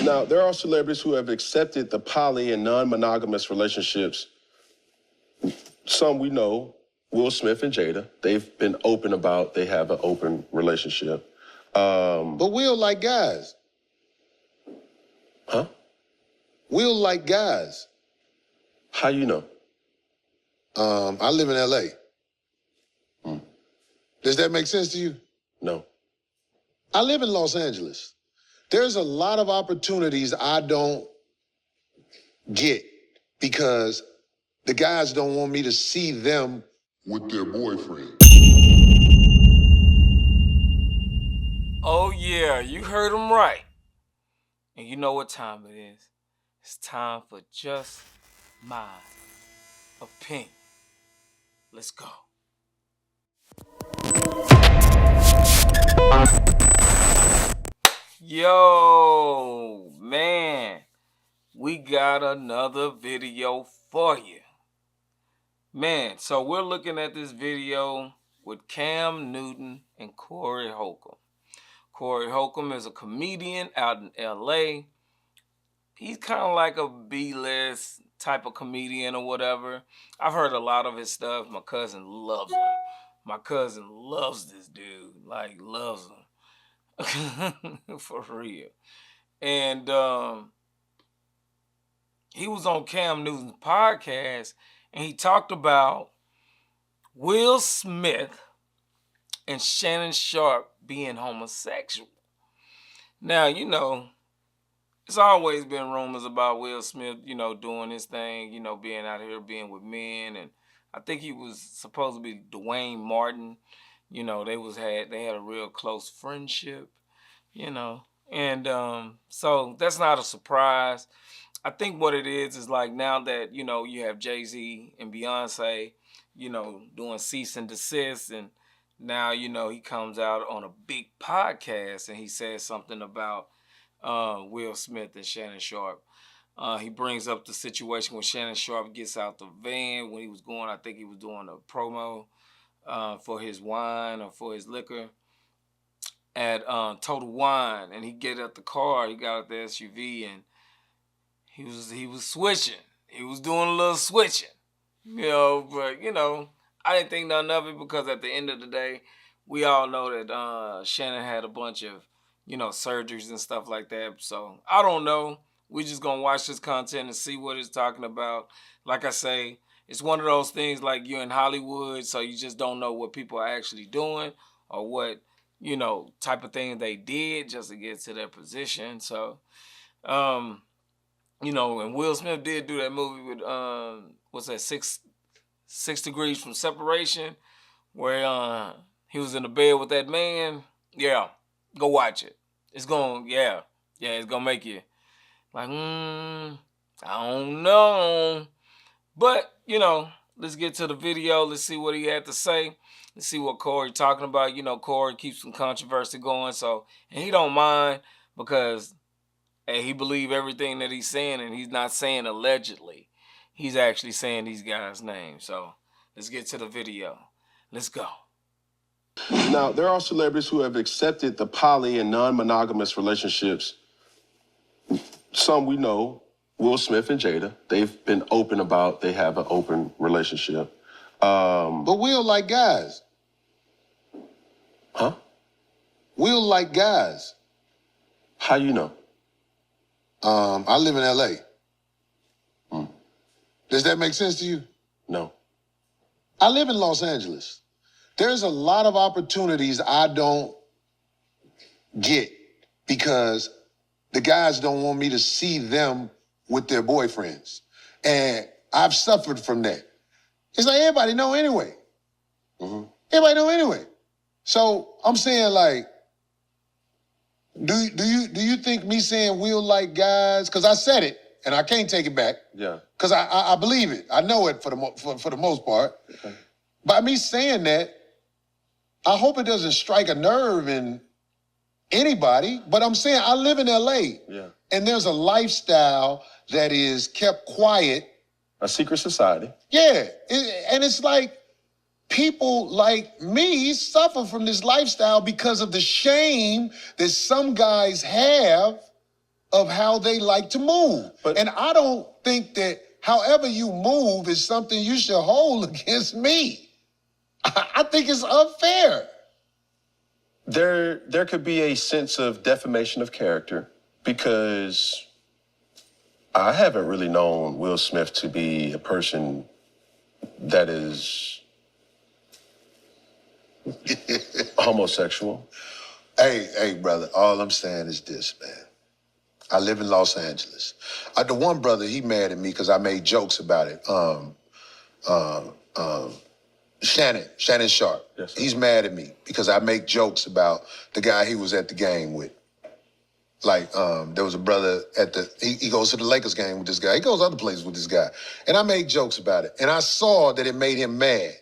Now, there are celebrities who have accepted the poly and non-monogamous relationships. Some we know, Will Smith and Jada, they've been open about they have an open relationship. But Will like guys. Huh? Will like guys. How you know? I live in L.A. Does that make sense to you? No. I live in Los Angeles. There's a lot of opportunities I don't get because the guys don't want me to see them with their boyfriend. Oh yeah, you heard him right. And you know what time it is. It's time for Just My Opinion. Let's go. Yo, man, we got another video for you. Man, so we're looking at this video with Cam Newton and Corey Holcomb. Corey Holcomb is a comedian out in LA. He's kind of like a B-list type of comedian or whatever. I've heard a lot of his stuff. My cousin loves him. My cousin loves this dude, like loves him. For real. And he was on Cam Newton's podcast and he talked about Will Smith and Shannon Sharpe being homosexual. Now, you know, it's always been rumors about Will Smith, you know, doing his thing, you know, being out here, being with men. And I think he was supposed to be Dwayne Martin. You know, they had a real close friendship, you know. And so that's not a surprise. I think what it is like now that, you know, you have Jay-Z and Beyonce, you know, doing cease and desist, and now, you know, he comes out on a big podcast and he says something about Will Smith and Shannon Sharpe. He brings up the situation when Shannon Sharpe gets out the van when he was going, I think he was doing a promo for his wine or for his liquor at Total Wine, and he get out the car, he got out the SUV, and he was switching. He was doing a little switching, you know, but, you know, I didn't think nothing of it because at the end of the day, we all know that Shannon had a bunch of, you know, surgeries and stuff like that. So I don't know. We just gonna watch this content and see what it's talking about. Like I say, it's one of those things like you're in Hollywood, so you just don't know what people are actually doing or what, you know, type of thing they did just to get to their position. So, you know, and Will Smith did do that movie with, what's that, Six Degrees from Separation, where he was in the bed with that man. Yeah, go watch it. It's gonna, it's gonna make you like, I don't know. But, you know, let's get to the video. Let's see what he had to say. Let's see what Corey talking about. You know, Corey keeps some controversy going, so, and he don't mind because, hey, he believe everything that he's saying, and he's not saying allegedly. He's actually saying these guys' names. So let's get to the video. Let's go. Now, there are celebrities who have accepted the poly and non-monogamous relationships. Some we know, Will Smith and Jada, they've been open about they have an open relationship. But Will like guys. Huh? Will like guys. How you know? I live in L.A. Does that make sense to you? No. I live in Los Angeles. There's a lot of opportunities I don't get because the guys don't want me to see them with their boyfriends. And I've suffered from that. It's like everybody know anyway. Everybody know anyway. So I'm saying, like, do you think me saying Will like guys, because I said it and I can't take it back. Yeah. Because I believe it. I know it for the most part. Okay. By me saying that, I hope it doesn't strike a nerve in anybody. But I'm saying I live in L.A. Yeah. And there's a lifestyle that is kept quiet. A secret society. Yeah. And it's like people like me suffer from this lifestyle because of the shame that some guys have of how they like to move. And I don't think that however you move is something you should hold against me. I think it's unfair. There could be a sense of defamation of character because I haven't really known Will Smith to be a person that is homosexual. Hey, brother, all I'm saying is this, man. I live in Los Angeles. The one brother, he mad at me because I made jokes about it. Shannon Sharpe. Yes, sir. He's mad at me because I make jokes about the guy he was at the game with. Like, there was a brother he goes to the Lakers game with this guy. He goes other places with this guy. And I made jokes about it. And I saw that it made him mad.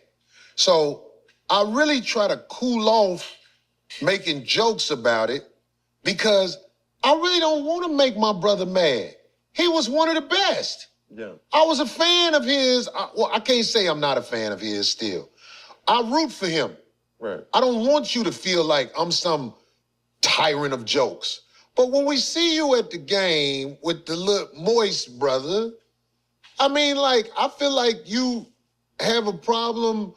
So I really try to cool off making jokes about it because I really don't want to make my brother mad. He was one of the best. Yeah. I was a fan of his. I can't say I'm not a fan of his still. I root for him. Right. I don't want you to feel like I'm some tyrant of jokes. But when we see you at the game with the little moist brother, I mean, like, I feel like you have a problem,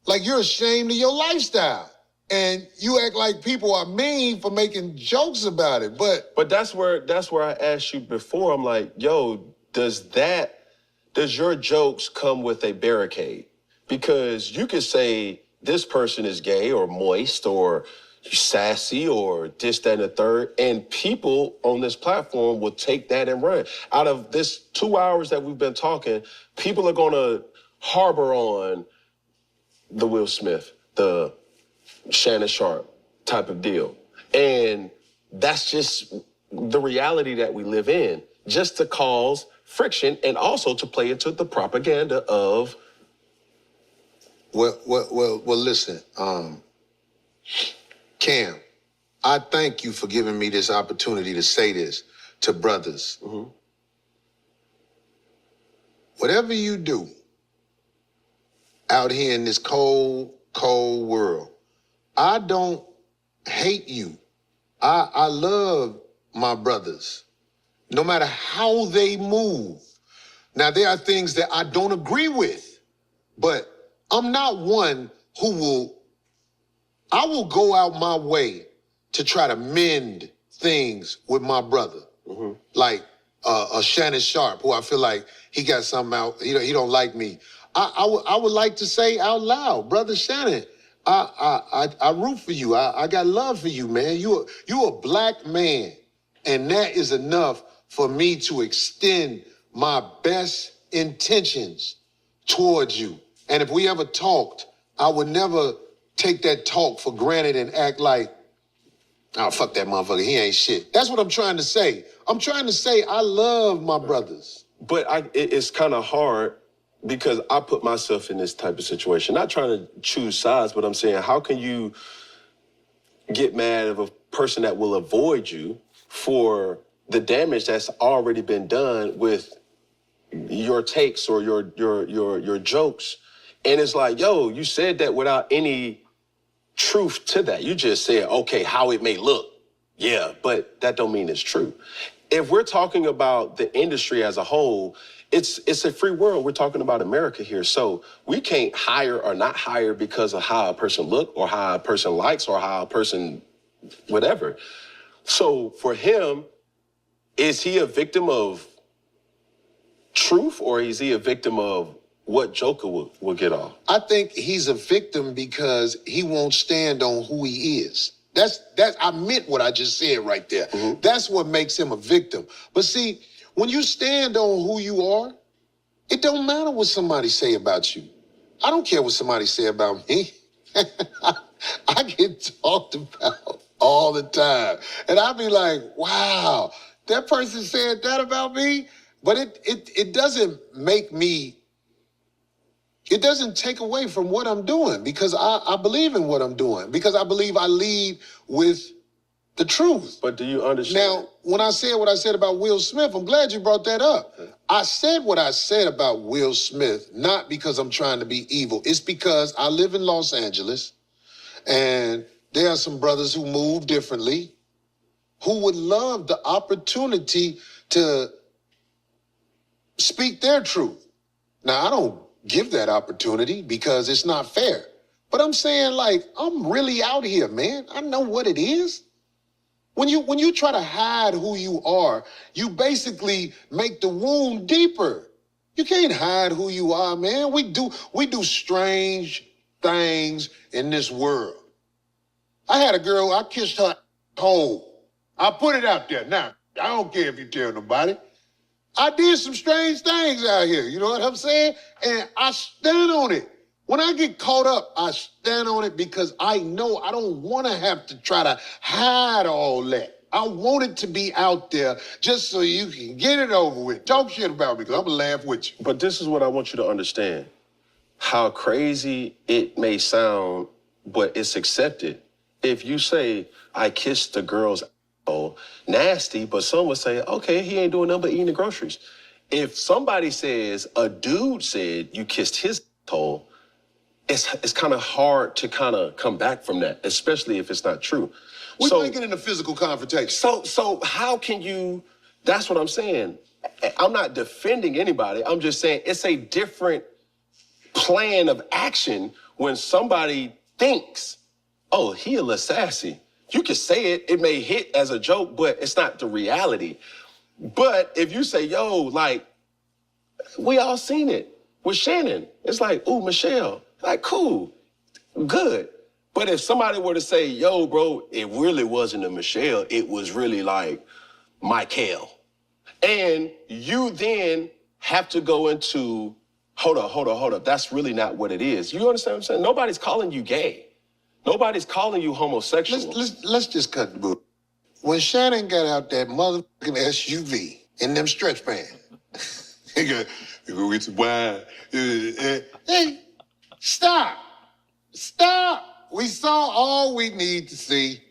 like you're ashamed of your lifestyle. And you act like people are mean for making jokes about it. But that's where I asked you before. I'm like, yo, does your jokes come with a barricade? Because you could say this person is gay or moist or sassy or this, that, and the third, and people on this platform will take that and run. Out of this 2 hours that we've been talking, people are gonna harbor on the Will Smith, the Shannon Sharpe type of deal. And that's just the reality that we live in, just to cause friction and also to play into the propaganda of. Well, listen, Cam, I thank you for giving me this opportunity to say this to brothers. Mm-hmm. Whatever you do out here in this cold, cold world, I don't hate you. I love my brothers, no matter how they move. Now, there are things that I don't agree with, but I'm not one who I will go out my way to try to mend things with my brother. Mm-hmm. Like a Shannon Sharpe, who I feel like he got something out, he don't like me. I would like to say out loud, brother Shannon, I root for you. I got love for you, man. You a black man, and that is enough for me to extend my best intentions towards you. And if we ever talked, I would never take that talk for granted and act like, oh, fuck that motherfucker, he ain't shit. That's what I'm trying to say. I'm trying to say I love my brothers. But it's kind of hard because I put myself in this type of situation. Not trying to choose sides, but I'm saying, how can you get mad at a person that will avoid you for the damage that's already been done with your takes or your jokes? And it's like, yo, you said that without any truth to that. You just said, okay, how it may look. Yeah, but that don't mean it's true. If we're talking about the industry as a whole, it's a free world. We're talking about America here. So we can't hire or not hire because of how a person look or how a person likes or how a person whatever. So for him, is he a victim of truth or is he a victim of what Joker will get off? I think he's a victim because he won't stand on who he is. I meant what I just said right there. Mm-hmm. That's what makes him a victim. But see, when you stand on who you are, it don't matter what somebody say about you. I don't care what somebody say about me. I get talked about all the time. And I be like, wow, that person said that about me? But it doesn't make me, it doesn't take away from what I'm doing because I believe in what I'm doing because I believe I lead with the truth. But do you understand? Now, when I said what I said about Will Smith, I'm glad you brought that up. Okay. I said what I said about Will Smith, not because I'm trying to be evil. It's because I live in Los Angeles and there are some brothers who move differently. who would love the opportunity to speak their truth. Now, I don't give that opportunity because it's not fair. But I'm saying, like, I'm really out here, man. I know what it is. When you try to hide who you are, you basically make the wound deeper. You can't hide who you are, man. We do strange things in this world. I had a girl, I kissed her whole. I put it out there. Now, I don't care if you tell nobody. I did some strange things out here, you know what I'm saying? And I stand on it. When I get caught up, I stand on it because I know I don't want to have to try to hide all that. I want it to be out there just so you can get it over with. Talk shit about me because I'm going to laugh with you. But this is what I want you to understand. How crazy it may sound, but it's accepted. If you say, I kissed the girl's asshole, nasty, but some would say, okay, he ain't doing nothing but eating the groceries. If somebody says, a dude said you kissed his asshole, it's kind of hard to kind of come back from that, especially if it's not true. We're thinking in a physical confrontation. So how can you, that's what I'm saying. I'm not defending anybody. I'm just saying it's a different plan of action when somebody thinks, oh, he a little sassy. You can say it, it may hit as a joke, but it's not the reality. But if you say, yo, like, we all seen it with Shannon. It's like, ooh, Michelle. Like, cool, good. But if somebody were to say, yo, bro, it really wasn't a Michelle, it was really like Michael. And you then have to go into, hold up, that's really not what it is. You understand what I'm saying? Nobody's calling you gay. Nobody's calling you homosexual. Let's just cut the book. When Shannon got out that motherfucking SUV in them stretch pants, he go get some wine. Hey, stop. We saw all we need to see.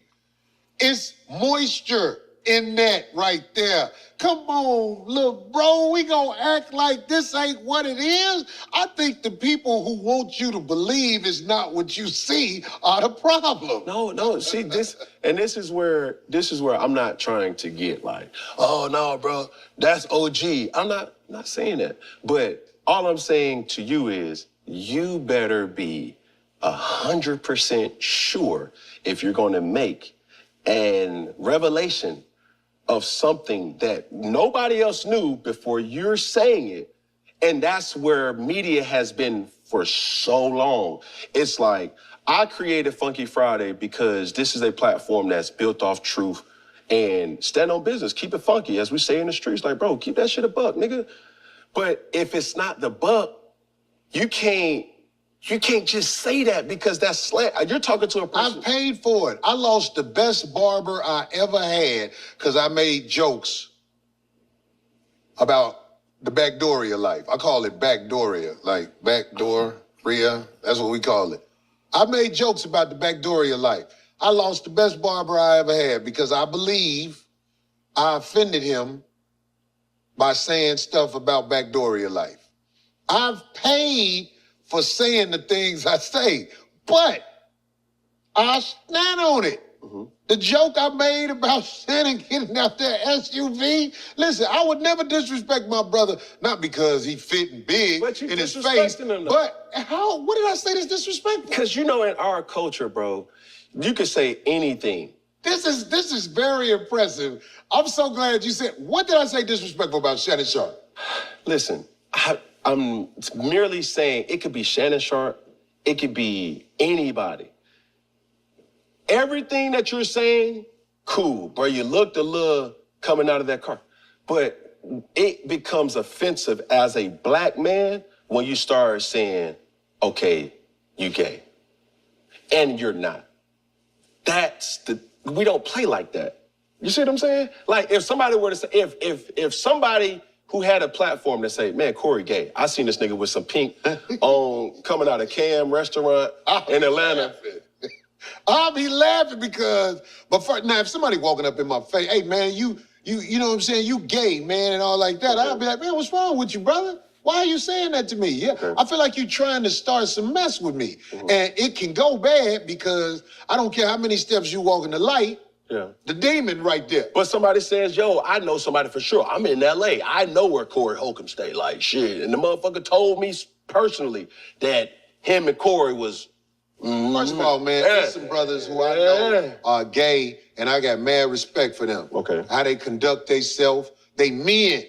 It's moisture in that right there. Come on, little bro, we gonna act like this ain't what it is? I think the people who want you to believe is not what you see are the problem. No, see this, and this is where I'm not trying to get like, oh no, bro, that's OG. I'm not saying that. But all I'm saying to you is you better be 100% sure if you're gonna make an revelation of something that nobody else knew before you're saying it. And that's where media has been for so long. It's like, I created Funky Friday because this is a platform that's built off truth and stand on business. Keep it funky, as we say in the streets. Like, bro, keep that shit a buck, nigga. But if it's not the buck, you can't just say that because that's slant. You're talking to a person. I paid for it. I lost the best barber I ever had because I made jokes about the backdoor of your life. I call it backdooria, like backdooria. That's what we call it. I made jokes about the backdoor of your life. I lost the best barber I ever had because I believe I offended him by saying stuff about backdoor of your life. I've paid for saying the things I say, but I stand on it. Mm-hmm. The joke I made about Shannon getting out there SUV, listen, I would never disrespect my brother, not because he fit and big in his face, but what did I say that's disrespectful? Because you know, in our culture, bro, you can say anything. This is very impressive. I'm so glad you said, what did I say disrespectful about Shannon Sharpe? Listen, I'm merely saying it could be Shannon Sharpe, it could be anybody. Everything that you're saying, cool, bro. You looked a little coming out of that car. But it becomes offensive as a black man when you start saying, okay, you gay. And you're not. We don't play like that. You see what I'm saying? Like if somebody were to say, if somebody who had a platform to say, man, Corey gay. I seen this nigga with some pink on coming out of Cam restaurant in Atlanta. I'll be laughing because, now if somebody walking up in my face, hey man, you know what I'm saying? You gay, man, and all like that. I'll be like, man, what's wrong with you, brother? Why are you saying that to me? Yeah, okay. I feel like you're trying to start some mess with me. Mm-hmm. And it can go bad because I don't care how many steps you walk in the light, Yeah. The demon right there. But somebody says, yo, I know somebody for sure. I'm in LA. I know where Corey Holcomb stay. Like, shit. And the motherfucker told me personally that him and Corey was... First of all, man, there's some brothers who I know are gay, and I got mad respect for them. Okay. How they conduct themselves. They men.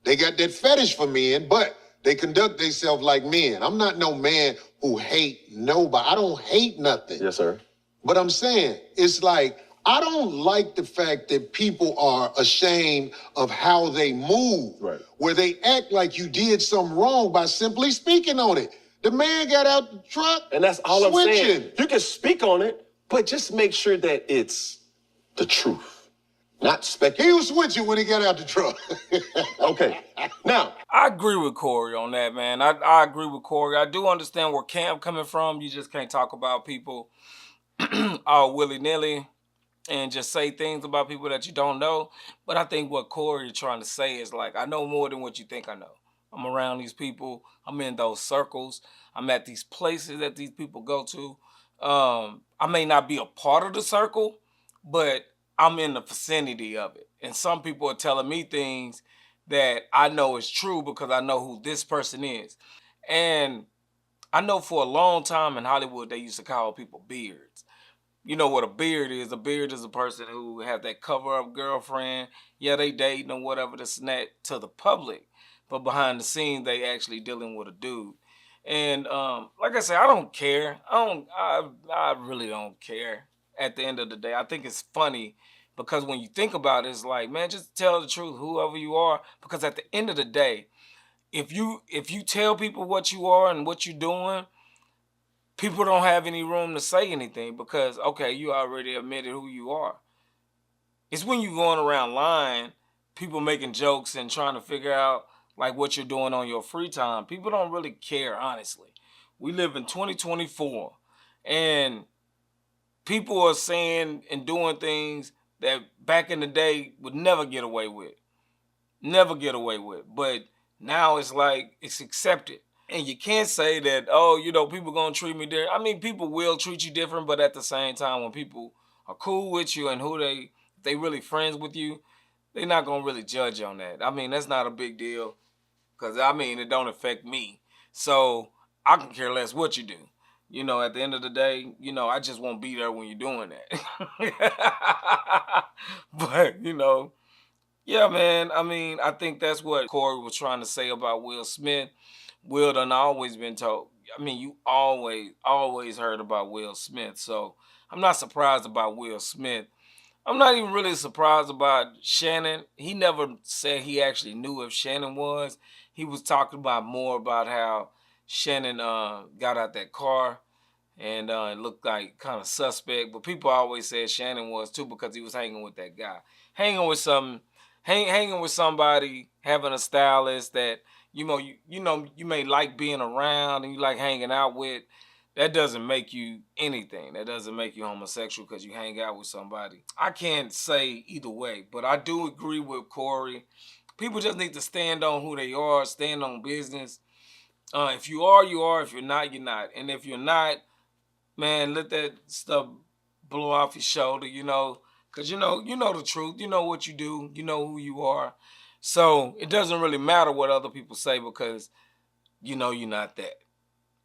They got that fetish for men, but they conduct themselves like men. I'm not no man who hate nobody. I don't hate nothing. Yes, sir. But I'm saying, it's like, I don't like the fact that people are ashamed of how they move. Right. Where they act like you did something wrong by simply speaking on it. The man got out the truck. And that's all switching. I'm saying. You can speak on it, but just make sure that it's the truth, not speculation. He was switching when he got out the truck. Okay. Now, I agree with Corey on that, man. I agree with Corey. I do understand where Cam coming from. You just can't talk about people all willy-nilly and just say things about people that you don't know. But I think what Corey is trying to say is like, I know more than what you think I know. I'm around these people. I'm in those circles. I'm at these places that these people go to. I may not be a part of the circle, but I'm in the vicinity of it. And some people are telling me things that I know is true because I know who this person is. And I know for a long time in Hollywood, they used to call people beards. You know what a beard is? A beard is a person who have that cover-up girlfriend. Yeah, they dating or whatever, this and that to the public. But behind the scenes, they actually dealing with a dude. And like I said, I don't care. I really don't care at the end of the day. I think it's funny because when you think about it, it's like, man, just tell the truth, whoever you are. Because at the end of the day, if you tell people what you are and what you're doing, people don't have any room to say anything because, okay, you already admitted who you are. It's when you're going around lying, people making jokes and trying to figure out like what you're doing on your free time. People don't really care, honestly. We live in 2024 and people are saying and doing things that back in the day would never get away with. Never get away with. But now it's like it's accepted. And you can't say that, oh, you know, people gonna treat me different. I mean, people will treat you different, but at the same time, when people are cool with you and who they really friends with you, they're not gonna really judge on that. I mean, that's not a big deal. Because, I mean, it don't affect me. So I can care less what you do. You know, at the end of the day, you know, I just won't be there when you're doing that. But, you know, yeah, man. I mean, I think that's what Corey was trying to say about Will Smith. Will done always been told. I mean, you always heard about Will Smith. So I'm not surprised about Will Smith. I'm not even really surprised about Shannon. He never said he actually knew if Shannon was. He was talking about more about how Shannon got out that car and it looked like kind of suspect. But people always said Shannon was too because he was hanging with that guy. Hanging with somebody, having a stylist that you may like being around and you like hanging out with. That doesn't make you anything. That doesn't make you homosexual because you hang out with somebody. I can't say either way, but I do agree with Corey. People just need to stand on who they are, stand on business. If you are, you are. If you're not, you're not. And if you're not, man, let that stuff blow off your shoulder, you know, because you know the truth. You know what you do. You know who you are. So it doesn't really matter what other people say because you know you're not that.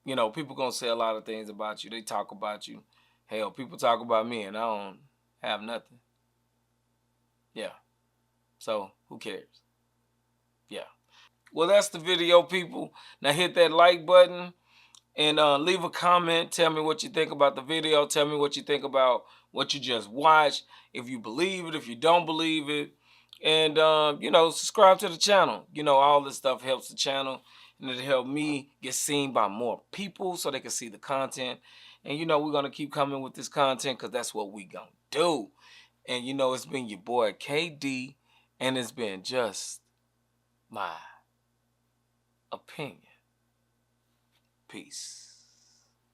You know, people gonna say a lot of things about you. They talk about you. Hell, people talk about me and I don't have nothing. Yeah. So, who cares? Yeah. Well, that's the video, people. Now hit that like button and leave a comment. Tell me what you think about the video. Tell me what you think about what you just watched. If you believe it, if you don't believe it. And, you know, subscribe to the channel. You know, all this stuff helps the channel. And it'll help me get seen by more people so they can see the content. And, you know, we're going to keep coming with this content because that's what we going to do. And, you know, it's been your boy KD. And it's been just my opinion. Peace.